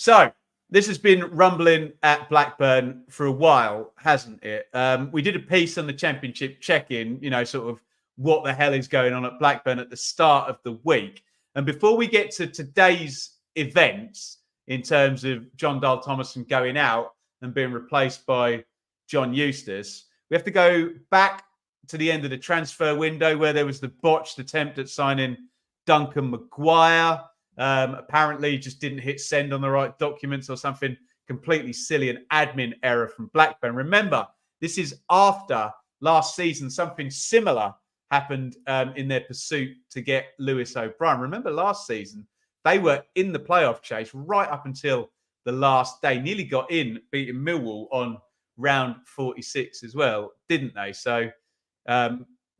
So this has been rumbling at Blackburn for a while, hasn't it? We did a piece on the Championship check-in, sort of what the hell is going on at Blackburn at the start of the week. And before we get to today's events, in terms of Jon Dahl Tomasson going out and being replaced by John Eustace, we have to go back to the end of the transfer window where there was the botched attempt at signing Duncan Maguire. Apparently just didn't hit send on the right documents or something completely silly, an admin error from Blackburn. Remember, this is after last season, something similar happened in their pursuit to get Lewis O'Brien. Remember last season, they were in the playoff chase right up until the last day, nearly got in, beating Millwall on round 46 as well, didn't they? So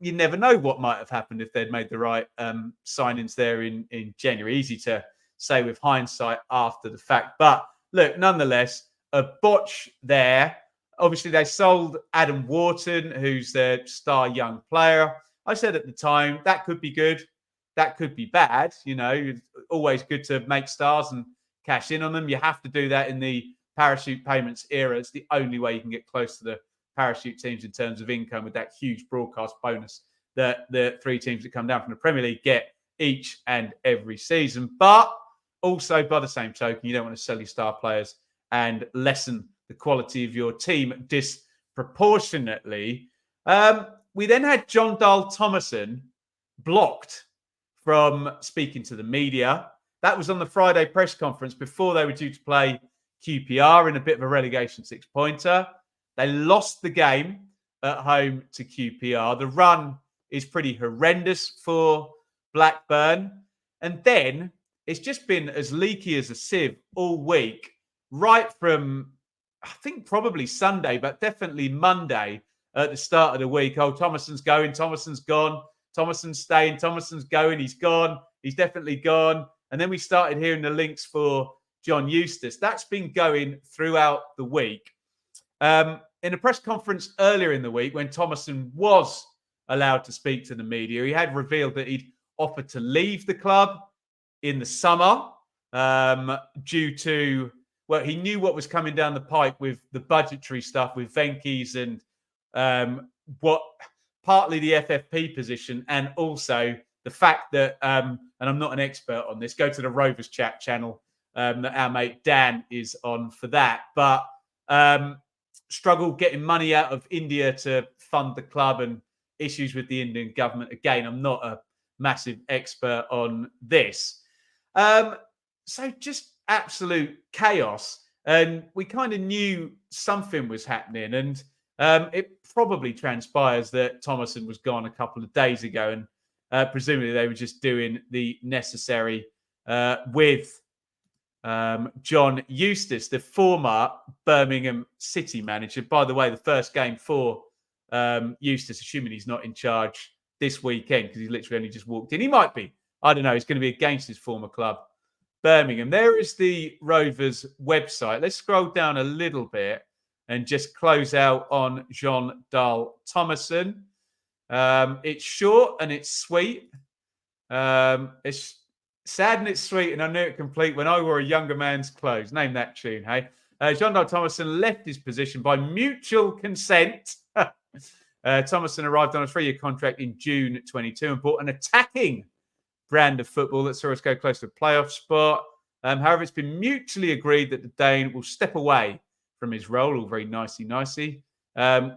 you never know what might have happened if they'd made the right signings there in January. Easy to say with hindsight after the fact. But look, nonetheless, a botch there. Obviously, they sold Adam Wharton, who's their star young player. I said at the time, that could be good. That could be bad. It's always good to make stars and cash in on them. You have to do that in the parachute payments era. It's the only way you can get close to the parachute teams in terms of income, with that huge broadcast bonus that the three teams that come down from the Premier League get each and every season. But also, by the same token, you don't want to sell your star players and lessen the quality of your team disproportionately. We then had Jon Dahl Tomasson blocked from speaking to the media. That was on the Friday press conference before they were due to play QPR in a bit of a relegation six-pointer. They lost the game at home to QPR. The run is pretty horrendous for Blackburn. And then it's just been as leaky as a sieve all week, right from, I think, probably Sunday, but definitely Monday at the start of the week. Oh, Tomasson's going, Tomasson's gone, Tomasson's staying, Tomasson's going, he's gone, he's definitely gone. And then we started hearing the links for John Eustace. That's been going throughout the week. In a press conference earlier in the week, when Tomasson was allowed to speak to the media, he had revealed that he'd offered to leave the club in the summer due to, well, he knew what was coming down the pipe with the budgetary stuff with Venky's and what partly the FFP position, and also the fact that, and I'm not an expert on this, go to the Rovers chat channel that our mate Dan is on for that, but struggle getting money out of India to fund the club and issues with the Indian government. Again, I'm not a massive expert on this. So just absolute chaos. And we kind of knew something was happening. And it probably transpires that Tomasson was gone a couple of days ago. And presumably they were just doing the necessary with John Eustace, the former Birmingham City manager. By the way, the first game for Eustace, assuming he's not in charge this weekend, because he's literally only just walked in. He might be. I don't know. He's going to be against his former club, Birmingham. There is the Rovers website. Let's scroll down a little bit and just close out on Jon Dahl Tomasson. It's short and it's sweet. It's sad and it's sweet, and I knew it complete when I wore a younger man's clothes. Name that tune, hey? Jon Dahl Tomasson left his position by mutual consent. Tomasson arrived on a 3-year contract in June 22 and bought an attacking brand of football that saw us go close to a playoff spot. However, it's been mutually agreed that the Dane will step away from his role, all very nicey,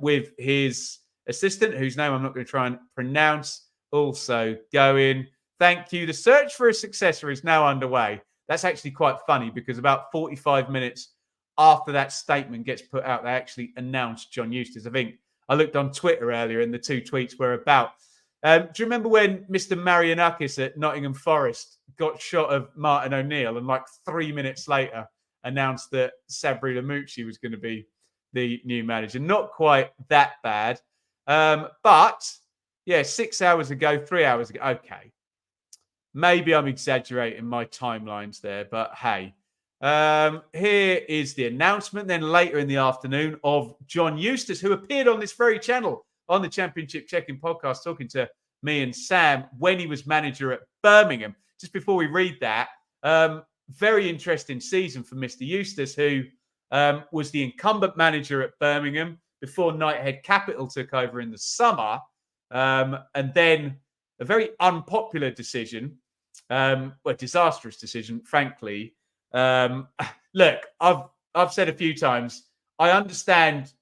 with his assistant, whose name I'm not going to try and pronounce, also going. Thank you. The search for a successor is now underway. That's actually quite funny because about 45 minutes after that statement gets put out, they actually announced John Eustace. I think I looked on Twitter earlier and the two tweets were about. Do you remember when Mr. Marianakis at Nottingham Forest got shot of Martin O'Neill and like 3 minutes later announced that Sabri Lamouchi was going to be the new manager? Not quite that bad. But yeah, 6 hours ago, 3 hours ago. Okay. Maybe I'm exaggerating my timelines there, but hey. Here is the announcement then later in the afternoon of John Eustace, who appeared on this very channel on the Championship Check-In podcast talking to me and Sam when he was manager at Birmingham. Just before we read that, very interesting season for Mr. Eustace, who was the incumbent manager at Birmingham before Knighthead Capital took over in the summer. And then a very unpopular decision, a disastrous decision, frankly. Look, I've said a few times, I understand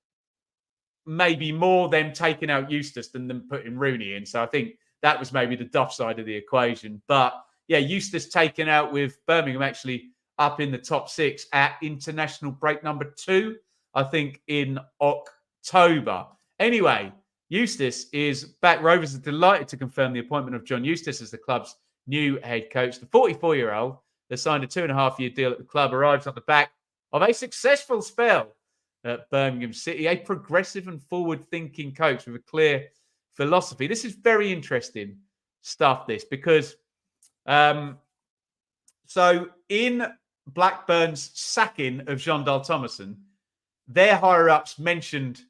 maybe more them taking out Eustace than them putting Rooney in. So I think that was maybe the duff side of the equation. But yeah, Eustace taken out with Birmingham actually up in the top 6 at international break number 2, I think, in October. Anyway, Eustace is back. Rovers are delighted to confirm the appointment of John Eustace as the club's new head coach. The 44-year-old that signed a 2.5-year deal at the club arrives on the back of a successful spell at Birmingham City, a progressive and forward-thinking coach with a clear philosophy. This is very interesting stuff, this, because so in Blackburn's sacking of Jon Dahl Tomasson, their higher-ups mentioned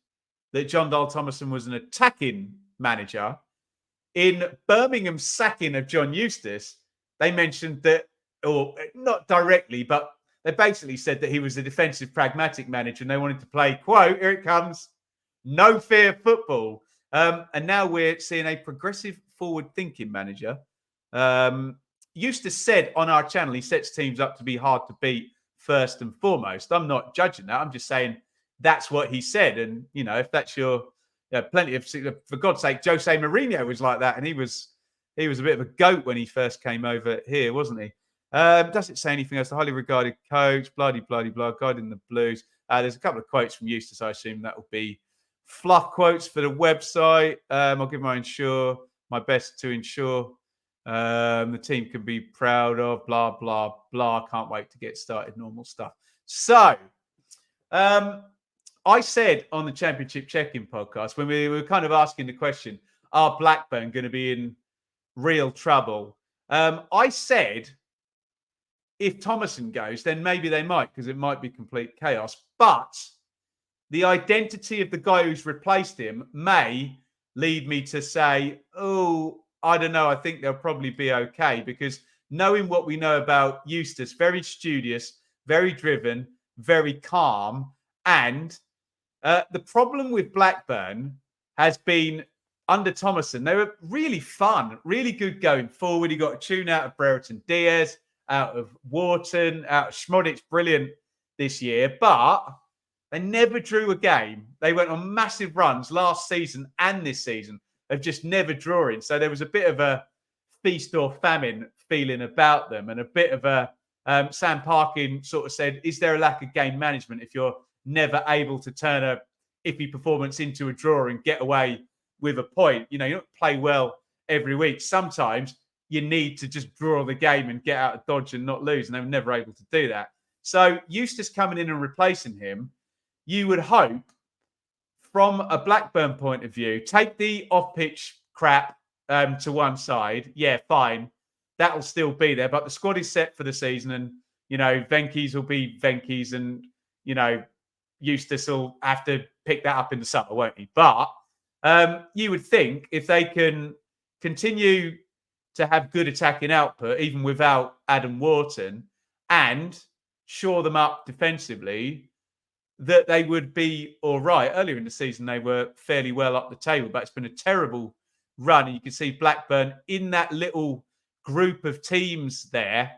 that Jon Dahl Tomasson was an attacking manager. In Birmingham's sacking of John Eustace, they mentioned that, or not directly, but they basically said that he was a defensive, pragmatic manager and they wanted to play, quote, here it comes, no fear football. And now we're seeing a progressive, forward-thinking manager. Eustace said on our channel, he sets teams up to be hard to beat first and foremost. I'm not judging that. I'm just saying that's what he said. And, you know, if that's your plenty of, for God's sake, Jose Mourinho was like that. And he was a bit of a goat when he first came over here, wasn't he? Does it say anything else? The highly regarded coach, bloody, blah, guiding the Blues. There's a couple of quotes from Eustace. I assume that will be fluff quotes for the website. I'll give my best to ensure the team can be proud of, blah, blah, blah. Can't wait to get started. Normal stuff. So, I said on the Championship Check-In podcast, when we were kind of asking the question, are Blackburn going to be in real trouble? I said, if Tomasson goes, then maybe they might, because it might be complete chaos. But the identity of the guy who's replaced him may lead me to say, oh, I don't know. I think they'll probably be okay, because knowing what we know about Eustace, very studious, very driven, very calm. And the problem with Blackburn has been under Tomasson, they were really fun, really good going forward. He got a tune out of Brereton Diaz, out of Wharton, out of Schmodic, brilliant this year. But they never drew a game. They went on massive runs last season and this season of just never drawing. So there was a bit of a feast or famine feeling about them, and a bit of a Sam Parkin sort of said, is there a lack of game management if you're never able to turn a iffy performance into a draw and get away with a point? You know, you don't play well every week. Sometimes you need to just draw the game and get out of dodge and not lose, and they were never able to do that. So Eustace coming in and replacing him, you would hope, from a Blackburn point of view, take the off-pitch crap to one side. Yeah, fine. That'll still be there. But the squad is set for the season, and, you know, Venky's will be Venky's, and, you know, Eustace will have to pick that up in the summer, won't he? But you would think if they can continue to have good attacking output, even without Adam Wharton, and shore them up defensively, that they would be all right. Earlier in the season, they were fairly well up the table, but it's been a terrible run. And you can see Blackburn in that little group of teams there,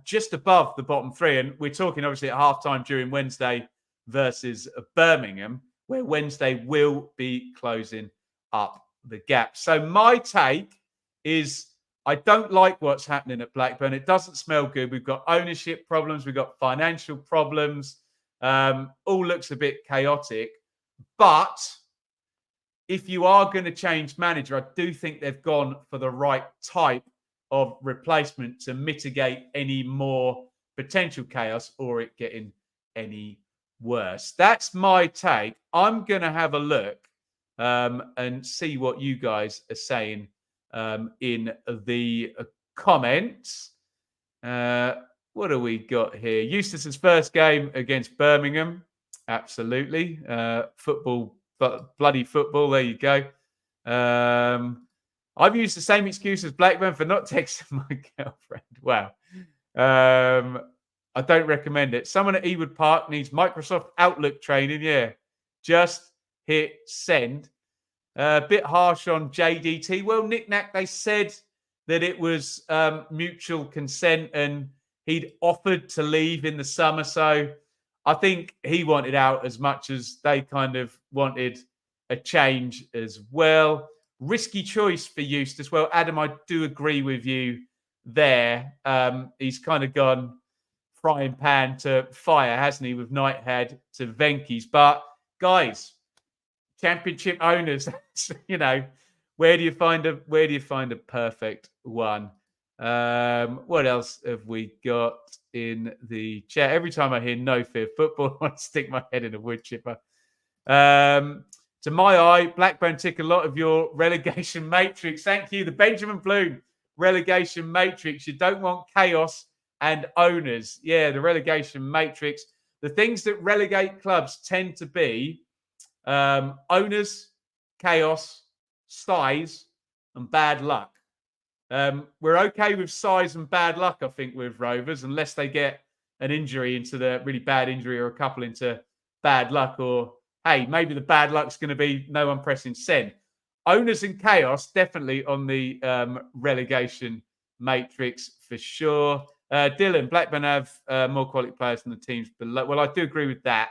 just above the bottom 3. And we're talking obviously at halftime during Wednesday versus Birmingham, where Wednesday will be closing up the gap. So my take is, I don't like what's happening at Blackburn. It doesn't smell good. We've got ownership problems. We've got financial problems. All looks a bit chaotic. But if you are going to change manager, I do think they've gone for the right type of replacement to mitigate any more potential chaos or it getting any worse. That's my take. I'm going to have a look and see what you guys are saying in the comments. What do we got here? Eustace's first game against Birmingham. Absolutely. Football, bloody football. There you go. I've used the same excuse as Blackburn for not texting my girlfriend. Wow. I don't recommend it. Someone at Ewood Park needs Microsoft Outlook training. Yeah, just hit send. A bit harsh on JDT. Well, Nick Nack, they said that it was mutual consent and he'd offered to leave in the summer. So I think he wanted out as much as they kind of wanted a change as well. Risky choice for Eustace. Well, Adam, I do agree with you there. He's kind of gone frying pan to fire, hasn't he, with Nighthead to Venky's. But guys, championship owners, where do you find a perfect one? What else have we got in the chat? Every time I hear no fear football, I stick my head in a wood chipper. To my eye, Blackburn tick a lot of your relegation matrix. Thank you. The Benjamin Bloom relegation matrix. You don't want chaos and owners. Yeah, the relegation matrix. The things that relegate clubs tend to be owners, chaos, size, and bad luck. We're okay with size and bad luck, I think, with Rovers, unless they get an injury into the really bad injury or a couple into bad luck, or hey, maybe the bad luck's going to be no one pressing send. Owners and chaos definitely on the relegation matrix for sure. Dylan, Blackburn have more quality players than the teams below. Well, I do agree with that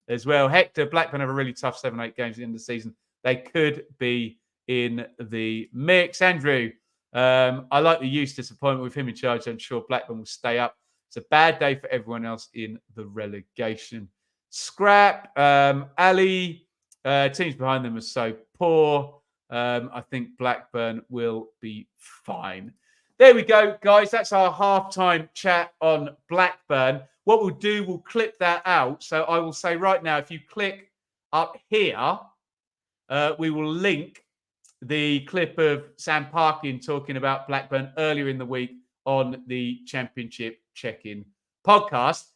as well. Hector, Blackburn have a really tough 7-8 games at the end of the season. They could be in the mix. Andrew, I like the Eustace appointment with him in charge. I'm sure Blackburn will stay up. It's a bad day for everyone else in the relegation scrap. Ali, teams behind them are so poor. I think Blackburn will be fine. There we go, guys. That's our halftime chat on Blackburn. What we'll do, we'll clip that out. So I will say right now, if you click up here, we will link the clip of Sam Parkin talking about Blackburn earlier in the week on the Championship Check-In podcast.